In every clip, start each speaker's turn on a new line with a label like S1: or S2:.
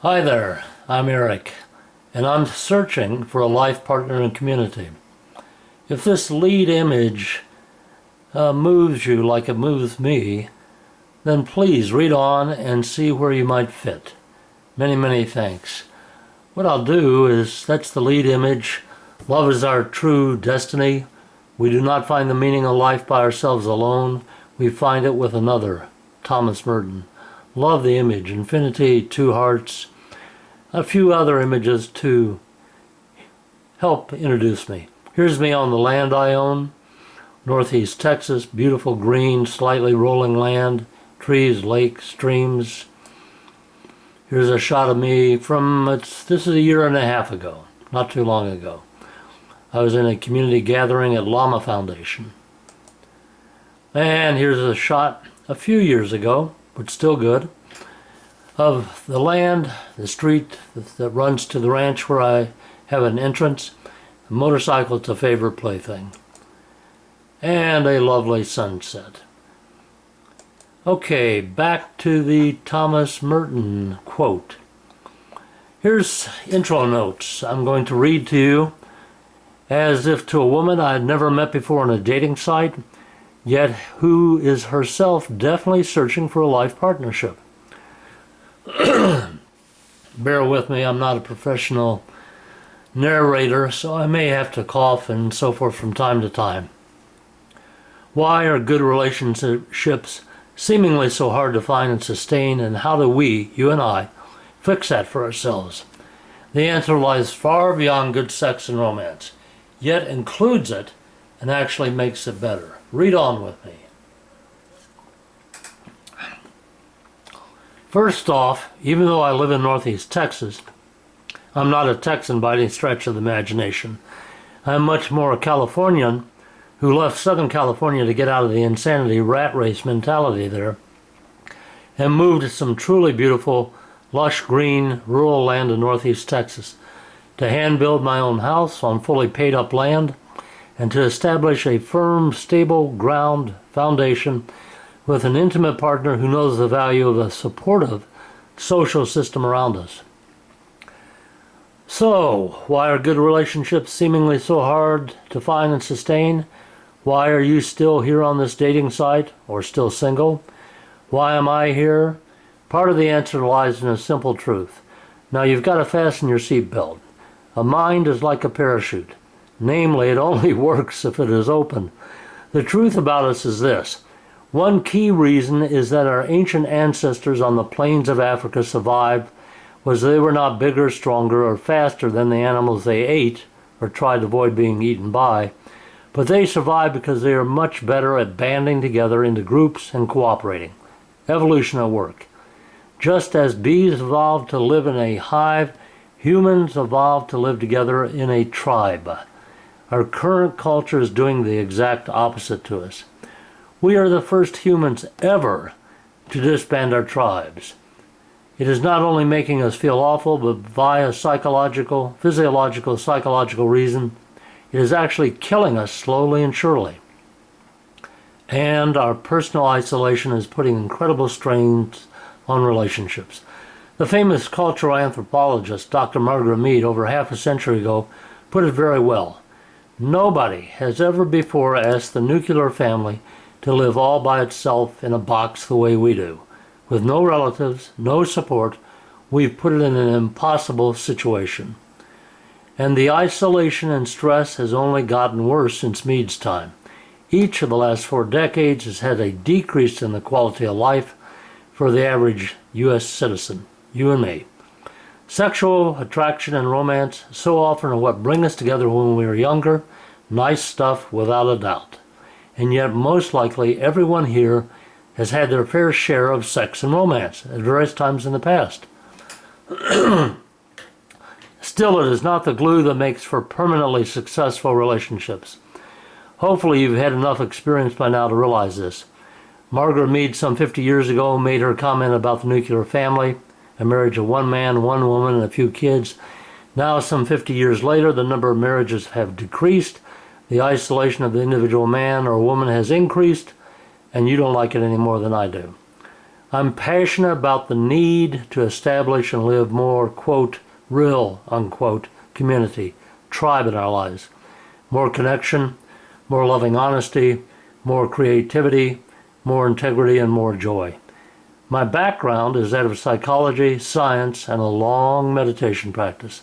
S1: Hi there, I'm Eric, and I'm searching for a life partner and community. If this lead image moves you like it moves me, then please read on and see where you might fit. Many, many thanks. What I'll do is, that's the lead image. Love is our true destiny. We do not find the meaning of life by ourselves alone. We find it with another. Thomas Merton. Love the image. Infinity, two hearts. A few other images to help introduce me. Here's me on the land I own. Northeast Texas, beautiful green, slightly rolling land, trees, lakes, streams. Here's a shot of me this is a year and a half ago, not too long ago. I was in a community gathering at Llama Foundation. And here's a shot a few years ago, but still good, of the land, the street that runs to the ranch where I have an entrance. A motorcycle, it's a favorite plaything. And a lovely sunset. Okay, back to the Thomas Merton quote. Here's intro notes I'm going to read to you as if to a woman I had never met before on a dating site, yet who is herself definitely searching for a life partnership. Bear with me, I'm not a professional narrator, so I may have to cough and so forth from time to time. Why are good relationships seemingly so hard to find and sustain, and how do we, you and I, fix that for ourselves? The answer lies far beyond good sex and romance, yet includes it and actually makes it better. Read on with me. First off, even though I live in Northeast Texas, I'm not a Texan by any stretch of the imagination. I'm much more a Californian who left Southern California to get out of the insanity rat race mentality there and moved to some truly beautiful, lush green, rural land in Northeast Texas to hand build my own house on fully paid up land and to establish a firm, stable ground foundation with an intimate partner who knows the value of a supportive social system around us. So, why are good relationships seemingly so hard to find and sustain? Why are you still here on this dating site, or still single? Why am I here? Part of the answer lies in a simple truth. Now you've got to fasten your seatbelt. A mind is like a parachute. Namely, it only works if it is open. The truth about us is this. One key reason is that our ancient ancestors on the plains of Africa survived was they were not bigger, stronger, or faster than the animals they ate or tried to avoid being eaten by, but they survived because they are much better at banding together into groups and cooperating. Evolution at work. Just as bees evolved to live in a hive, humans evolved to live together in a tribe. Our current culture is doing the exact opposite to us. We are the first humans ever to disband our tribes. It is not only making us feel awful, but via physiological, psychological reason, it is actually killing us slowly and surely. And our personal isolation is putting incredible strains on relationships. The famous cultural anthropologist, Dr. Margaret Mead, over half a century ago, put it very well. Nobody has ever before asked the nuclear family to live all by itself in a box the way we do. With no relatives, no support, we've put it in an impossible situation. And the isolation and stress has only gotten worse since Mead's time. Each of the last 4 decades has had a decrease in the quality of life for the average U.S. citizen, you and me. Sexual attraction and romance so often are what bring us together when we were younger. Nice stuff without a doubt. And yet most likely everyone here has had their fair share of sex and romance at various times in the past. Still, it is not the glue that makes for permanently successful relationships. Hopefully you've had enough experience by now to realize this. Margaret Mead some 50 years ago made her comment about the nuclear family, a marriage of one man, one woman, and a few kids. Now, some 50 years later, the number of marriages have decreased, the isolation of the individual man or woman has increased, and you don't like it any more than I do. I'm passionate about the need to establish and live more, quote, real, unquote, community, tribe in our lives. More connection, more loving honesty, more creativity, more integrity, and more joy. My background is that of psychology, science, and a long meditation practice.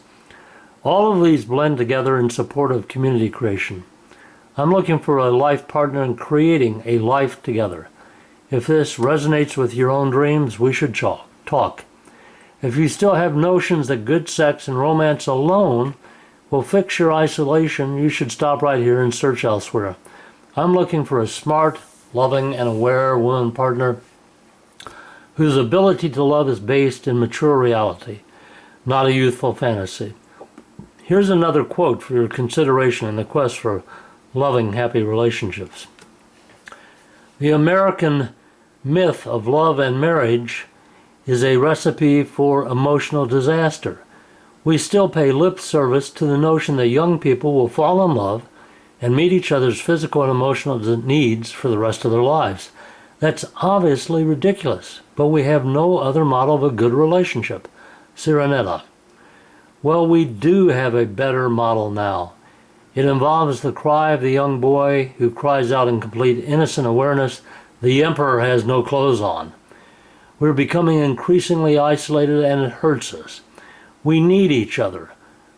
S1: All of these blend together in support of community creation. I'm looking for a life partner in creating a life together. If this resonates with your own dreams, we should talk. If you still have notions that good sex and romance alone will fix your isolation, you should stop right here and search elsewhere. I'm looking for a smart, loving, and aware woman partner whose ability to love is based in mature reality, not a youthful fantasy. Here's another quote for your consideration in the quest for loving, happy relationships. The American myth of love and marriage is a recipe for emotional disaster. We still pay lip service to the notion that young people will fall in love and meet each other's physical and emotional needs for the rest of their lives. That's obviously ridiculous, but we have no other model of a good relationship. Sirenetta. Well, we do have a better model now. It involves the cry of the young boy who cries out in complete innocent awareness, "The emperor has no clothes on." We're becoming increasingly isolated and it hurts us. We need each other,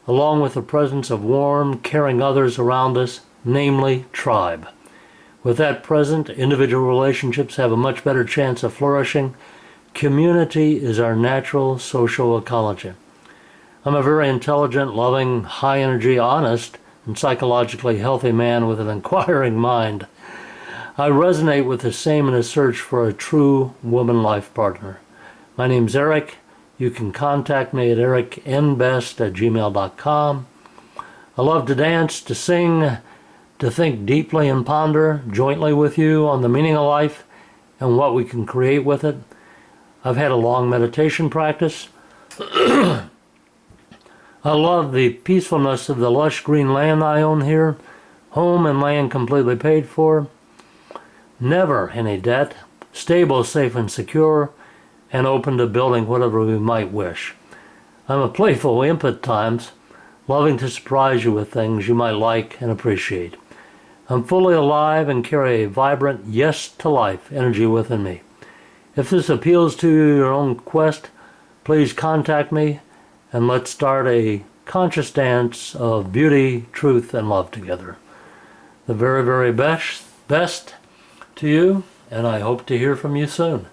S1: along with the presence of warm, caring others around us, namely tribe. With that present, individual relationships have a much better chance of flourishing. Community is our natural social ecology. I'm a very intelligent, loving, high-energy, honest, and psychologically healthy man with an inquiring mind. I resonate with the same in a search for a true woman life partner. My name's Eric. You can contact me at ericnbest@gmail.com. I love to dance, to sing, to think deeply and ponder jointly with you on the meaning of life and what we can create with it. I've had a long meditation practice. I love the peacefulness of the lush green land I own here, home and land completely paid for, never any debt, stable, safe, and secure, and open to building whatever we might wish. I'm a playful imp at times, loving to surprise you with things you might like and appreciate. I'm fully alive and carry a vibrant yes to life energy within me. If this appeals to your own quest, please contact me and let's start a conscious dance of beauty, truth, and love together. The very, very best to you, and I hope to hear from you soon.